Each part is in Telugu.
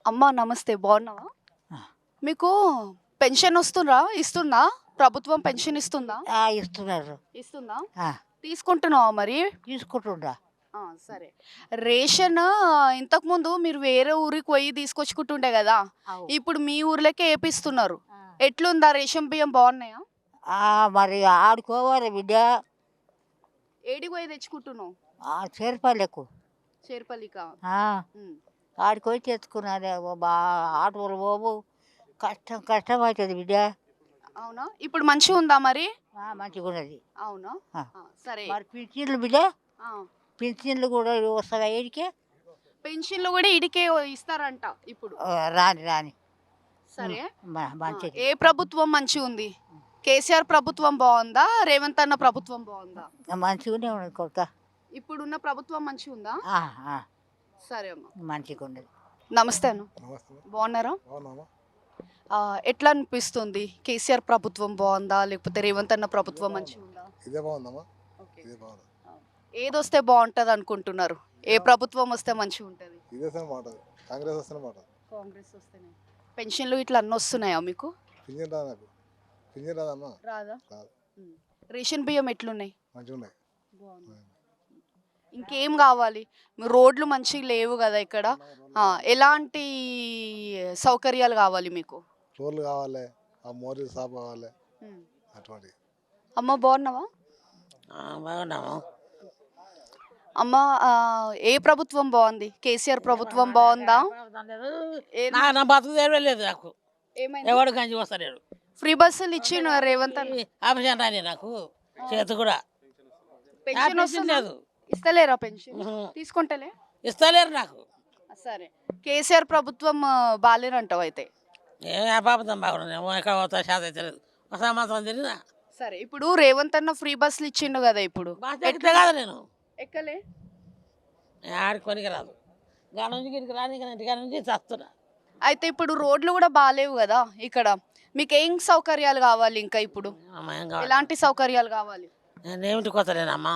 అమ్మా నమస్తే బాగున్నావా? ఆ! మీకు పెన్షన్ ఇస్తుందా? ప్రభుత్వం పెన్షన్ ఇస్తుందా? ఇస్తున్నారు. ఇస్తుందా? ఆ! తీసుకుంటున్నావా మరి? తీసుకుంటుండా. సరే. రేషన్ ఇంతకుముందు మీరు వేరే ఊరికి పోయి తీసుకొచ్చుకుంటుండే గదా! అవు. ఇప్పుడు మీ ఊర్లకే ఏపిస్తున్నారు. ఆ! ఎట్లుందా రేషన్ బియ్యం బాగున్నాయా? మరి ఆడుకోవాలి బిడ్డ. ఏడికి పోయి తెచ్చుకుంటున్నావు? చేరుపల్లెకు. చేర్పల్లికా? ఆ! హ్మ్. ఆడికి తెచ్చుకున్నాను. ఆటోలు పోవు. కష్టం కష్టం అవుతుంది బిడ్డ. అవునా? ఇప్పుడు మంచిగుందా మరి? మంచిగున్నది. అవునా? ఆ! సరే. మరి పింఛన్లు బిడ్డ, ఆ! పింఛన్లు కూడా వస్తాయా ఈడికి? పెన్షన్‌లు గూడా ఈడికే ఇస్తారంట ఇప్పుడు. రాని రాని. సరే. మంచిది. ఏ ప్రభుత్వం మంచిగుంది? కేసీఆర్ ప్రభుత్వం బావుందా? రేవంత్ అన్న ప్రభుత్వం బావుందా? మంచిగానే ఉన్నది కొడుక. ఇప్పుడున్న ప్రభుత్వం మంచిగుందా? ఆ! ఆ! సరే అమ్మ. మంచిగున్నది. నమస్తే అన్న. నమస్తే. బావున్నారా? బాగున్నామా? ఎట్లా అనిపిస్తుంది? కేసీఆర్ ప్రభుత్వం బావుందా? లేకపోతే రేవంత్ అన్న ప్రభుత్వం మంచిగుందా? ఇదే బాగుందమ్మా. ఓకే. ఇదే బాగుంది. ఏదొస్తే బావుంటదనుకుంటున్నారు? ఏ ప్రభుత్వం వస్తే మంచిగుంటది? ఇదే వస్తేనే బాగుంటుంది. కాంగ్రెస్ వస్తేనే బాగుంటుంది. కాంగ్రెస్ వస్తేనే. పెన్షన్‌లు ఇట్లా అన్నొస్తున్నాయా మీకు? పింఛన్ రాదు నాకు. పింఛన్ రాదమ్మా. రాదా? రాదు. రేషన్ బియ్యం ఎట్లున్నాయి? మంచిగా ఉన్నాయి. బావుంది. ఇంకేం గావాలి? రోడ్లు మంచిగా లేవు గదా ఇక్కడ. ఎలాంటి సౌకర్యాలు గావాలి మీకు? రోడ్లు కావాలి, ఆ మోరీ షాప్ కావాలి, హ్మ్. అటువంటి. అమ్మ బాగున్నావా? బాగున్నాము. అమ్మ ఏ ప్రభుత్వం బావుంది? కేసీఆర్ ప్రభుత్వం బావుందా? నా బతుకు తెరవలేదు నాకు. ఏమైంది? ఎవడు గంజి వస్తలేడు. ఫ్రీ బస్సులు ఇచ్చిండు రేవంత్ అన్న. ఆపరేషన్ రాని నాకు చేతి కూడా పెన్షన్ వస్తుందా? లేదు. ఇస్తలేరా పెన్షన్? ఉహు. తీసుకుంటలే? ఇస్తలేరు నాకు. సరే. కేసీఆర్ ప్రభుత్వం బాలేనంటావు అయితే. ఏ అపాపదం బాగున్నాయి. ఎక్కడ పోతా శాత అయితే లేదు. ఒక సంవత్సరం తిరిగినా సరే. ఇప్పుడు రేవంత్ అన్న ఫ్రీ బస్సులు ఇచ్చిండు కదా ఇప్పుడు. బాగా ఎక్కితే కాదు నేను ఎక్కలే? ఆడికి కొనికి రాదు. గాడి నుంచి గిరికి రాని ఇంటికాడ నుంచి చస్తున్నా. అయితే ఇప్పుడు రోడ్లు కూడా బాలేవు కదా ఇక్కడ. మీకు ఏం సౌకర్యాలు కావాలి ఇంకా ఇప్పుడు? అమ్మ ఏం కావాలి? ఎలాంటి సౌకర్యాలు కావాలి? నేను ఏమిటి కొత్తలేనమ్మా.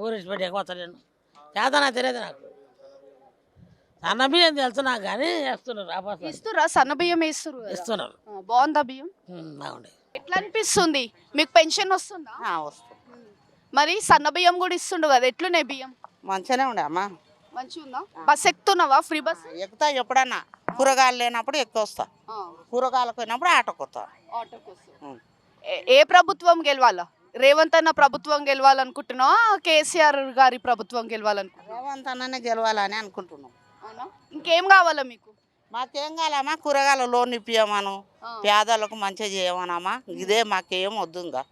ఊరి పెట్టి కొత్తలేను. చేతనా తెలియదు నాకు. సన్న బియ్యం తెలుసు నాకు కానీ వేస్తున్నారు. అపాసం ఇస్తురా? సన్న బియ్యం వేస్తురు కదా. ఇస్తున్నారు. బాగుందా బియ్యం? బాగుండే. ఎట్లా అనిపిస్తుంది? మీకు పెన్షన్ వస్తుందా? వస్తుంది. మరి సన్న బియ్యం కూడా ఇస్తుండు కదా, ఎట్లున్నాయి బియ్యం? మంచిగానే ఉండే అమ్మా. మంచిగుందా? బస్ ఎక్కుతున్నావా? Free bus? ఎక్కుతా ఎప్పుడన్నా కూరగాయలు లేనప్పుడు ఎక్కువస్తా. కూరగాయలకు పోయినప్పుడు ఆటోకి వస్తా. ఆటో కోసం. ఏ ప్రభుత్వం గెలవాలా? రేవంత్ అన్న ప్రభుత్వం గెలవాలనుకుంటున్నావా? కేసీఆర్ గారి ప్రభుత్వం గెలవాలనుకుంటున్నావా? రేవంత్ అన్ననే గెలవాలని అనుకుంటున్నాం. అవునా? ఇంకేం కావాలా మీకు? మాకేం కావాలమ్మా? కూరగాయల లోన్ ఇప్పియమను, పేదలకు మంచిగా చేయమనమ్మా. ఇదే మాకేం వద్దు ఇంకా.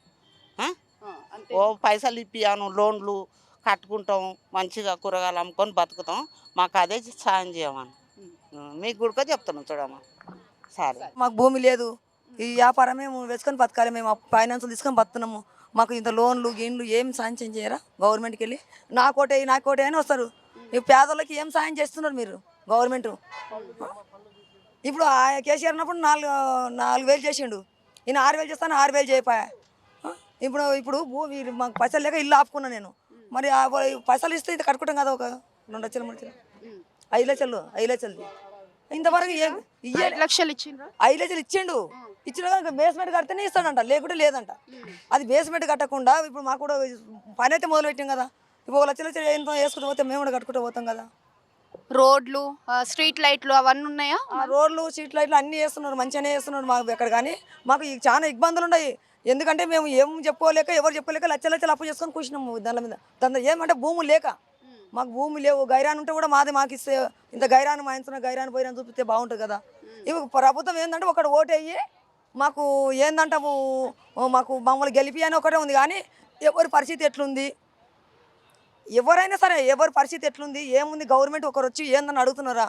అంతే. ఓ పైసలు ఇప్పియాను, లోన్లు కట్టుకుంటాం, మంచిగా కూరగాయలు అమ్ముకొని బతుకుతాం. మాకు అదే సాయం చేయమని మీకు కూడా చెప్తున్నాం చూడమ్మా. సరే. మాకు భూమి లేదు, ఈ వ్యాపారం మేము వేసుకొని బతకాలి. మేము ఫైనాన్సులు తీసుకొని బతున్నాము. మాకు ఇంత లోన్లు గిన్లు ఏం సాయం చేయరా గవర్నమెంట్కి వెళ్ళి? నాకోటే అని వస్తారు. ఈ పేదలకి ఏం సాయం చేస్తున్నారు మీరు గవర్నమెంట్? ఇప్పుడు ఆ కేసీఆర్ ఉన్నప్పుడు 4,000 చేసిండు. ఈయన 6,000 చేస్తాను, 6,000 చేయపాయా. ఇప్పుడు ఇప్పుడు భూమి మాకు పైసలు లేక ఇల్లు ఆపుకున్నాను నేను. మరి పైసలు ఇస్తే ఇది కట్టుకుంటాం కదా, ఒక 2 లక్షలు 3 లక్షలు 5 లక్షలు ఇంతవరకు 5 లక్షలు ఇచ్చిండ్రా? 5 లక్షలు ఇచ్చిండు. ఇచ్చిన బేస్మెంట్ కడితేనే ఇస్తాడంట, లేకుంటే లేదంట. అది బేస్మెంట్ కట్టకుండా ఇప్పుడు మాకు కూడా పని అయితే మొదలు పెట్టాం కదా. ఇప్పుడు 1 లక్షలు ఎంత వేసుకుంటూ పోతే మేము కూడా కట్టుకుంటూ పోతాం కదా. రోడ్లు, స్ట్రీట్ లైట్లు అవన్నీ ఉన్నాయా? ఆ రోడ్లు స్ట్రీట్ లైట్లు అన్నీ వేస్తున్నారు, మంచిగానే వేస్తున్నారు. మాకు ఎక్కడ కానీ మాకు చాలా ఇబ్బందులు ఉన్నాయి. ఎందుకంటే మేము ఏం చెప్పుకోలేక, ఎవరు చెప్పలేక లక్షలు అప్పు చేసుకొని కూర్చున్నాము దాని మీద. ఏమంటే భూములు లేక, మాకు భూమి లేవు. గైరాన్ ఉంటే కూడా మాకు ఇస్తే, ఇంత గైరాన్ మా ఇంట్లో గైరాన్ పోయినా చూపిస్తే బాగుంటుంది కదా. ఇవి ప్రభుత్వం ఏంటంటే ఒకటి ఓటు అయ్యి మాకు ఏందంటే మాకు మమ్మల్ని గెలిపి అని ఒకటే ఉంది. కానీ ఎవరి పరిస్థితి ఎట్లుంది, ఎవరైనా సరే ఎవరి పరిస్థితి ఎట్లుంది, ఏముంది, గవర్నమెంట్ ఒకరు వచ్చి ఏందని అడుగుతున్నారా?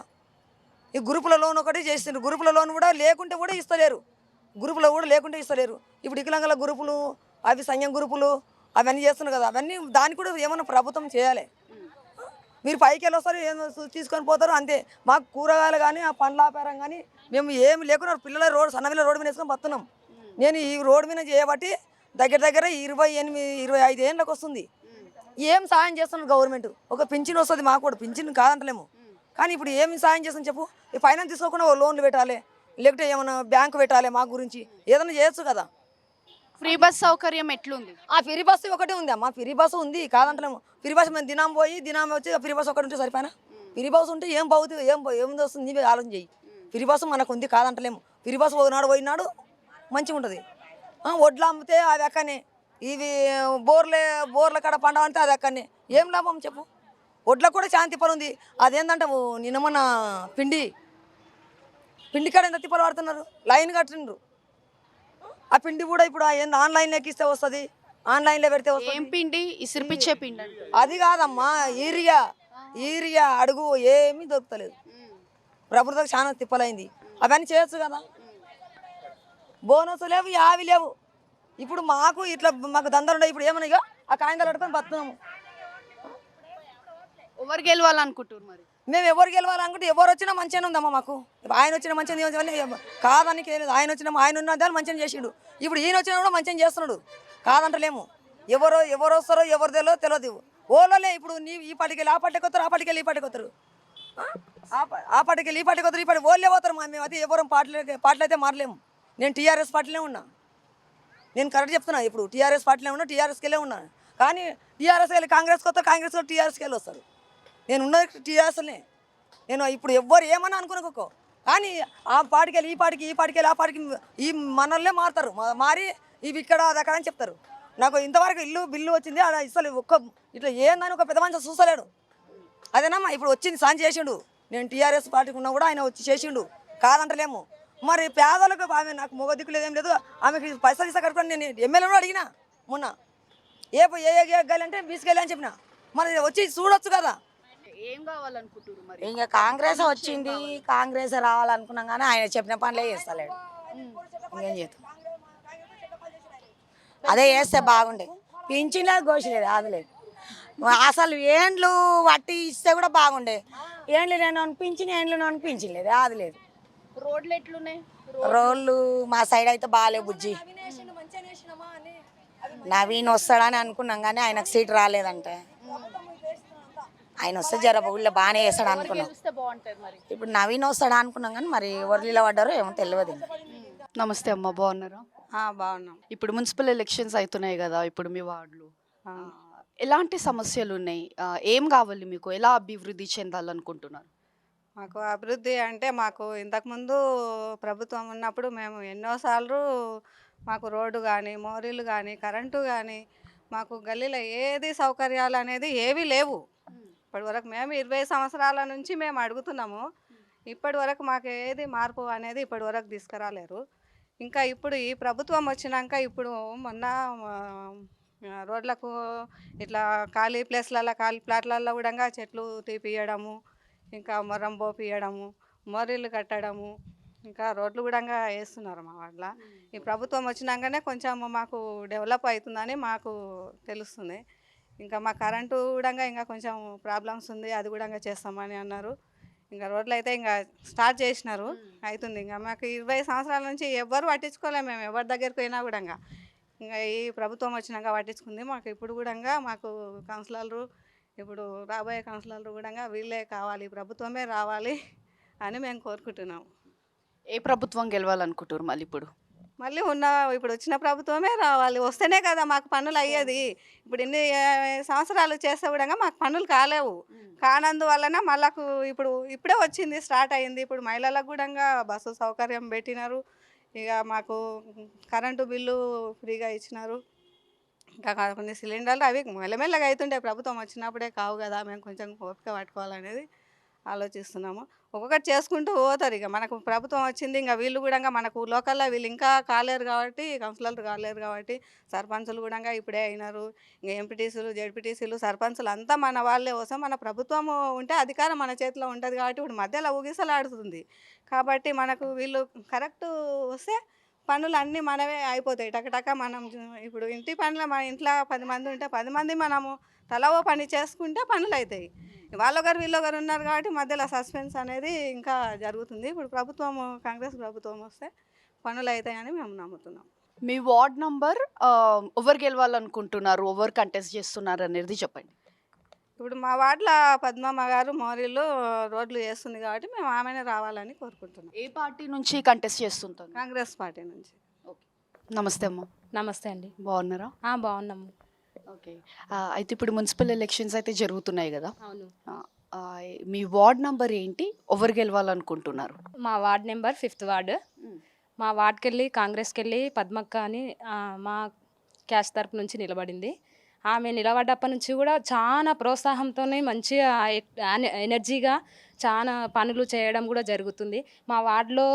ఈ గ్రూపుల లోన్ ఒకటి చేస్తున్నారు. గ్రూపుల లోన్ కూడా లేకుంటే కూడా ఇస్తలేరు. గ్రూపులో కూడా లేకుంటే ఇస్తలేరు. ఇప్పుడు వికలాంగుల గ్రూపులు, అవి సంఘం గ్రూపులు అవన్నీ చేస్తున్నారు కదా. అవన్నీ దానికి కూడా ఏమన్నా ప్రభుత్వం చేయాలి. మీరు పైకి వెళ్ళి వస్తారు, ఏం తీసుకొని పోతారు అంతే. మాకు కూరగాయలు కానీ, ఆ పండ్ల వ్యాపారం కానీ మేము ఏమి లేకుండా పిల్లల సన్నపిల్లల రోడ్డు మీద వేసుకొని బతున్నాం. నేను ఈ రోడ్డు మీద చేయబట్టి దగ్గర 25 ఏళ్ళకి వస్తుంది. ఏం సాయం చేస్తున్నారు గవర్నమెంట్? ఒక పింఛన్ వస్తుంది, మాకు కూడా పింఛన్ కాదంటలేము. కానీ ఇప్పుడు ఏమి సాయం చేస్తాను చెప్పు? ఈ ఫైనాన్స్ తీసుకోకుండా ఓ లోన్లు పెట్టాలి, లేకపోతే ఏమైనా బ్యాంకు పెట్టాలి, మా గురించి ఏదైనా చేయొచ్చు కదా. ఫ్రీ బస్ సౌకర్యం ఎట్లుంది? ఆ ఫ్రీ బస్సు ఒకటే ఉంది అమ్మా, ఫ్రీ బస్సు ఉంది కాదంటలేము. ఫ్రీ బస్సు మేము దినం పోయి దినం వచ్చి ఫ్రీ బస్సు ఒకటి ఉంటే సరిపోయినా. ఫ్రీ బస్సు ఉంటే ఏం బాగుతుంది, ఏముంది వస్తుంది, నీవే ఆలోచన చెయ్యి. ఫ్రీ బస్సు మనకు ఉంది కాదంటలేము. ఫ్రీ బస్సు పోయినాడు మంచిగా ఉంటుంది. వడ్లు అమ్మితే అది అక్కనే, ఇవి బోర్ల కాడ పంట అంటే అది అక్కనే, ఏం లాభం చెప్పు? వడ్లకు కూడా చాలా తిప్పలు ఉంది. అదేంటంటే నిన్న మొన్న పిండి కాడ ఎంత తిప్పలు పడుతున్నారు, లైన్ కట్టిండ్రు. ఆ పిండి కూడా ఇప్పుడు ఆన్లైన్లో ఎక్కిస్తే వస్తుంది, ఆన్లైన్లో పెడితే ఏం వస్తుంది. పిండి? ఇసిరిపిచ్చే పిండి అంటే. అది కాదమ్మా, ఈరియా అడుగు ఏమీ దొరుకుతలేదు. ప్రభుత్వం చాలా తిప్పలైంది. అవన్నీ చేయొచ్చు కదా. బోనస్ లేవు, యావి లేవు. ఇప్పుడు మాకు దందలు ఉన్నాయి. ఇప్పుడు ఏమన్నా ఇక ఆ కాయిందాలు పట్టుకొని బతున్నాము. ఎవరు గెలవాలనుకుంటున్నారు మరి? మేము ఎవరు గెలవాలనుకుంటే ఎవరు వచ్చినా మంచిగానే ఉందమ్మా మాకు. ఆయన వచ్చిన మంచిగా కాదానికి లేదు. ఆయన ఉన్న దాన్ని మంచిగా చేసిండు. ఇప్పుడు ఈయన వచ్చినా కూడా మంచిగా చేస్తున్నాడు కాదంటలేము. ఎవరు వస్తారో ఎవరు తెలియదు. ఓలోలే ఇప్పుడు ఈ పాటికి వెళ్ళి ఆ పాటికి వస్తారు, ఆ పాటికి వెళ్ళి ఈ పాటికి వస్తారు, ఆ పాటికి వెళ్ళి ఈ పాటికి వస్తారు, ఈ పాటికి ఓళ్ళే పోతారు. మేము అయితే ఎవరు పాటలు అయితే మారలేము. నేను టీఆర్ఎస్ పార్టీలో ఉన్నా, నేను కరెక్ట్ చెప్తున్నా. ఇప్పుడు టీఆర్ఎస్ పార్టీలో ఉన్నా, టీఆర్ఎస్కి వెళ్ళే ఉన్నాను. కానీ టీఆర్ఎస్కి వెళ్ళి కాంగ్రెస్కి వస్తారు, కాంగ్రెస్ వాళ్ళు టీఆర్ఎస్కి వెళ్ళి వస్తారు. నేను ఉన్నది టీఆర్ఎస్లే. నేను ఇప్పుడు ఎవ్వరు ఏమన్నా అనుకోనుకో, కానీ ఆ పాటికి వెళ్ళి ఈ పాటికి వెళ్ళి ఆ పాటికి ఈ మనల్నే మారుతారు. మారి ఇవి ఇక్కడ అది అక్కడ అని చెప్తారు. నాకు ఇంతవరకు బిల్లు వచ్చింది అలా ఇస్తలే. ఇట్లా ఏందని ఒక పెద్ద మనిషి చూస్తలేడు. అదేనమ్మా ఇప్పుడు వచ్చింది సాయం చేసిండు. నేను టీఆర్ఎస్ పార్టీకి ఉన్నా కూడా ఆయన వచ్చి చేసిండు కాదంటలేము. మరి పేదలకు ఆమె నాకు మొగ దిక్కు లేదేం లేదు, ఆమెకి పైసలు ఇస్తా కట్టుకొని నేను ఎమ్మెల్యే కూడా అడిగినా మొన్న. ఏ గాలంటే తీసుకెళ్ళి అని చెప్పిన. మరి వచ్చి చూడొచ్చు కదా. ఏం కావాలనుకుంటున్నారు మరి? ఇంకా కాంగ్రెస్ వచ్చింది, కాంగ్రెస్ రావాలనుకున్నాం కానీ ఆయన చెప్పిన పనులే చేస్తలేడు. ఇంకేం చేస్తాం, అదే చేస్తే బాగుండే. పింఛన్లేదు, గోషలేదు, ఆదలేదు. అసలు ఏండ్లు వట్టి ఇస్తే కూడా బాగుండే. ఏండ్లు నేను అనిపించింది, ఏండ్లు అనిపించలేదు, ఆదలేదు. రోడ్లు ఎట్లున్నాయి? రోడ్లు మా సైడ్ అయితే బాగాలేవు బుజ్జి. నవీన్ వస్తాడని అనుకున్నాం కానీ ఆయనకు సీట్ రాలేదంటే. ఆయన వస్తే జర ఊళ్ళో బాగానే వేస్తాడు అనుకున్నాం. గెలిస్తే బాగుంటుంది మరి. ఇప్పుడు నవీన్ వస్తాడా అనుకున్నాం కానీ మరి ఎవరిలో పడ్డారో ఏమో తెలియదు. నమస్తే అమ్మ, బాగున్నారా? బాగున్నాం. ఇప్పుడు మున్సిపల్ ఎలక్షన్స్ అవుతున్నాయి కదా, ఇప్పుడు మీ వార్డులో ఎలాంటి సమస్యలు ఉన్నాయి? ఏం కావాలి మీకు? ఎలా అభివృద్ధి చెందాలనుకుంటున్నారు? మాకు అభివృద్ధి అంటే మాకు ఇంతకుముందు ప్రభుత్వం ఉన్నప్పుడు మేము ఎన్నోసార్లు మాకు రోడ్డు కానీ, మోరీలు కానీ, కరెంటు కానీ, మాకు గల్లీలో ఏది సౌకర్యాలు అనేది ఏవి లేవు. ఇప్పటివరకు మేము 20 సంవత్సరాల నుంచి మేము అడుగుతున్నాము. ఇప్పటివరకు మాకు ఏది మార్పు అనేది ఇప్పటివరకు తీసుకురాలేరు. ఇంకా ఇప్పుడు ఈ ప్రభుత్వం వచ్చినాక ఇప్పుడు మొన్న రోడ్లకు ఇట్లా ఖాళీ ప్లేస్లలో, ఖాళీ ప్లాట్లలో కూడా చెట్లు తీపియడము, ఇంకా మొర్రం పోపియడము, మోరీలు కట్టడము, ఇంకా రోడ్లు కూడా వేస్తున్నారు మా వాటిలో. ఈ ప్రభుత్వం వచ్చినాకనే కొంచెం మాకు డెవలప్ అవుతుందని మాకు తెలుస్తుంది. ఇంకా మా కరెంటు కూడా ఇంకా కొంచెం ప్రాబ్లమ్స్ ఉంది, అది కూడా చేస్తామని అన్నారు. ఇంకా రోడ్లు అయితే ఇంకా స్టార్ట్ చేసినారు, అవుతుంది. ఇంకా మాకు 20 సంవత్సరాల నుంచి ఎవ్వరు పట్టించుకోలేము. మేము ఎవరి దగ్గరికి పోయినా కూడా ఇంకా ఈ ప్రభుత్వం వచ్చినాక పట్టించుకుంది. మాకు ఇప్పుడు కూడా మాకు కౌన్సిలర్లు, ఇప్పుడు రాబోయే కౌన్సిలర్లు కూడా వీళ్ళే కావాలి, ప్రభుత్వమే రావాలి అని మేము కోరుకుంటున్నాము. ఏ ప్రభుత్వం గెలవాలనుకుంటున్నారు మళ్ళీ ఇప్పుడు? మళ్ళీ ఇప్పుడు వచ్చిన ప్రభుత్వమే రావాలి, వస్తేనే కదా మాకు పనులు అయ్యేది. ఇప్పుడు ఇన్ని సంవత్సరాలు చేస్తే కూడా మాకు పనులు కాలేవు. కానందువలన మళ్ళకు ఇప్పుడే వచ్చింది, స్టార్ట్ అయింది. ఇప్పుడు మహిళలకు కూడా బస్సు సౌకర్యం పెట్టినారు. ఇక మాకు కరెంటు బిల్లు ఫ్రీగా ఇచ్చినారు. ఇంకా కొన్ని సిలిండర్లు అవి మెల్లమెల్లగా అవుతుండే, ప్రభుత్వం వచ్చినప్పుడే కావు కదా. మేము కొంచెం ఓపిక పట్టుకోవాలనేది ఆలోచిస్తున్నాము. ఒక్కొక్కటి చేసుకుంటూ పోతారు. ఇక మనకు ప్రభుత్వం వచ్చింది, ఇంకా వీళ్ళు కూడా మనకు లోకల్లో వీళ్ళు ఇంకా కాలేరు కాబట్టి, కౌన్సిలర్లు కాలేరు కాబట్టి, సర్పంచులు కూడా ఇప్పుడే అయినారు. ఇంకా ఎంపీటీసీలు, జెడ్పీటీసీలు, సర్పంచులు అంతా మన వాళ్ళే వస్తాం. మన ప్రభుత్వం ఉంటే అధికారం మన చేతిలో ఉంటుంది కాబట్టి ఇప్పుడు మధ్యలో ఊగిసలాడుతుంది. కాబట్టి మనకు వీళ్ళు కరెక్ట్ వస్తే పనులు అన్నీ మనవే అయిపోతాయి టకటక. మనం ఇప్పుడు ఇంటి పనులు మన ఇంట్లో 10 మంది ఉంటే 10 మంది మనము తలవో పని చేసుకుంటే పనులు అవుతాయి. వాళ్ళొకరు వీళ్ళొకరు ఉన్నారు కాబట్టి మధ్యలో సస్పెన్స్ అనేది ఇంకా జరుగుతుంది. ఇప్పుడు కాంగ్రెస్ ప్రభుత్వం వస్తే పనులు అవుతాయని మేము నమ్ముతున్నాం. మీ వార్డ్ నంబర్ ఎవరు గెలవాలనుకుంటున్నారు, ఎవరు కంటెస్ట్ చేస్తున్నారు అనేది చెప్పండి. ఇప్పుడు మా వార్డులో పద్మమ్మ గారు మోరీలు రోడ్లు వేస్తుంది కాబట్టి మేము ఆమెనే రావాలని కోరుకుంటున్నాం. ఏ పార్టీ నుంచి కంటెస్ట్ చేస్తుంటారు? కాంగ్రెస్ పార్టీ నుంచి. నమస్తే అమ్మ, నమస్తే అండి. బాగున్నారా? బాగున్నాము. ఓకే. అయితే ఇప్పుడు మున్సిపల్ ఎలక్షన్స్ అయితే జరుగుతున్నాయి కదా, అవును. ఆ, ఆ, మీ వార్డ్ నంబర్ ఏంటి, ఎవరు గెలవాలనుకుంటున్నారు? మా వార్డ్ నెంబర్ 5th వార్డు. మా వార్డ్కి వెళ్ళి కాంగ్రెస్కి వెళ్ళి పద్మక్క అని మా క్యాస్ట్ తరపు నుంచి నిలబడింది. ఆమె నిలబడ్డప్పటి నుంచి కూడా చాలా ప్రోత్సాహంతోనే మంచిగా ఎనర్జీగా చాలా పనులు చేయడం కూడా జరుగుతుంది. మా వార్డులో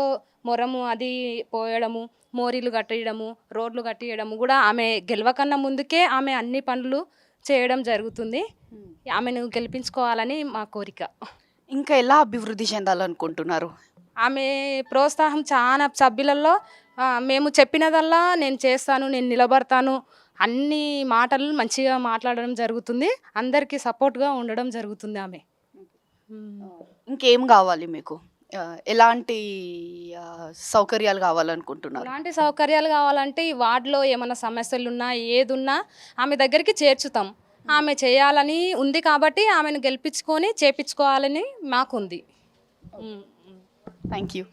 మొరము అది పోయడము, మోరీలు కట్టేయడము, రోడ్లు కట్టేయడము కూడా ఆమె గెలవకన్నా ముందుకే ఆమె అన్ని పనులు చేయడం జరుగుతుంది. ఆమెను గెలిపించుకోవాలని మా కోరిక. ఇంకా ఎలా అభివృద్ధి చెందాలనుకుంటున్నారు? ఆమె ప్రోత్సాహం చాలా సభ్యులలో మేము చెప్పినదల్లా నేను చేస్తాను, నేను నిలబడతాను అన్ని మాటలు మంచిగా మాట్లాడడం జరుగుతుంది. అందరికీ సపోర్ట్గా ఉండడం జరుగుతుంది ఆమె. ఇంకేం కావాలి మీకు? ఎలాంటి సౌకర్యాలు కావాలనుకుంటున్నారు? ఎలాంటి సౌకర్యాలు కావాలంటే ఈ వార్డులో ఏమైనా సమస్యలు ఉన్నా ఏదున్నా ఆమె దగ్గరికి చేర్చుతాం. ఆమె చేయాలని ఉంది కాబట్టి ఆమెను గెలిపించుకొని చేపించుకోవాలని మాకుంది. Thank you.